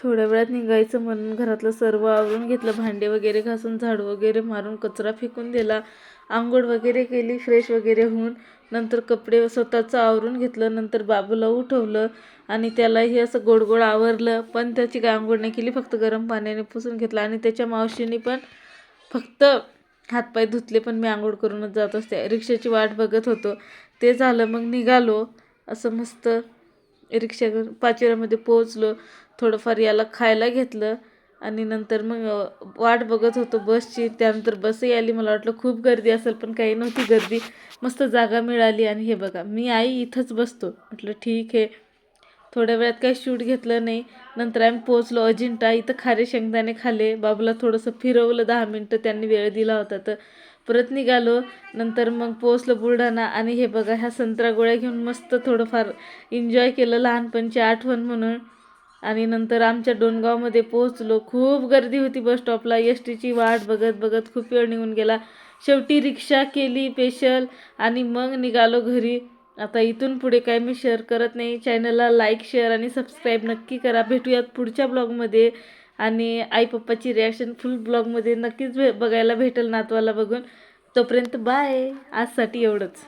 थोड्या वेळात निघायचं म्हणून घरातलं सर्व आवरून घेतलं, भांडे वगैरे घासून झाडू वगैरे मारून कचरा फेकून दिला, आंघोळ वगैरे केली, फ्रेश वगैरे होऊन नंतर कपडे स्वतःचं आवरून घेतलं. नंतर बाबूला उठवलं आणि त्यालाही असं गोड गोड आवरलं, पण त्याची काय आंघोळ नाही केली, फक्त गरम पाण्याने पुसून घेतलं. आणि त्याच्या मावशीने पण फक्त हातपाय धुतले, पण मी आंघोळ करूनच जात असते. रिक्षाची वाट बघत होतो, ते झालं. मग निघालो असं मस्त रिक्षा करून पाचोऱ्यामध्ये पोहोचलो. थोडंफार याला खायला घेतलं आणि नंतर मग वाट बघत होतो बसची. त्यानंतर बसही आली. मला वाटलं खूप गर्दी असेल, पण काही नव्हती गर्दी, मस्त जागा मिळाली. आणि हे बघा, मी आई इथंच बसतो, म्हटलं ठीक आहे. थोड्या वेळात काही शूट घेतलं नाही. नंतर आम्ही पोहोचलो अजिंठा. इथं खारे शेंगदाणे खाल्ले, बाबूला थोडंसं फिरवलं, 10 मिनटं त्यांनी वेळ दिला होता तर. परत निघालो. नंतर मग पोहोचलो बुलढाणा. आणि हे बघा, ह्या संत्रा गोळ्या घेऊन मस्त थोडंफार एन्जॉय केलं, लहानपणची आठवण म्हणून. आणि नंतर आमच्या डोणगावमध्ये पोहोचलो. खूप गर्दी होती बस स्टॉपला. एस टीची वाट बघत बघत खूप वेळ निघून गेला. शेवटी रिक्षा केली स्पेशल आणि मग निघालो घरी. आता इथून पुढे काय मी शेअर करत नाही. चॅनलला लाईक, शेअर आणि सबस्क्राईब नक्की करा. भेटूयात पुढच्या ब्लॉगमध्ये. आणि आई पप्पाची रिॲक्शन फुल ब्लॉगमध्ये नक्कीच बघायला भेटेल नातवाला बघून. तोपर्यंत बाय. आजसाठी एवढंच.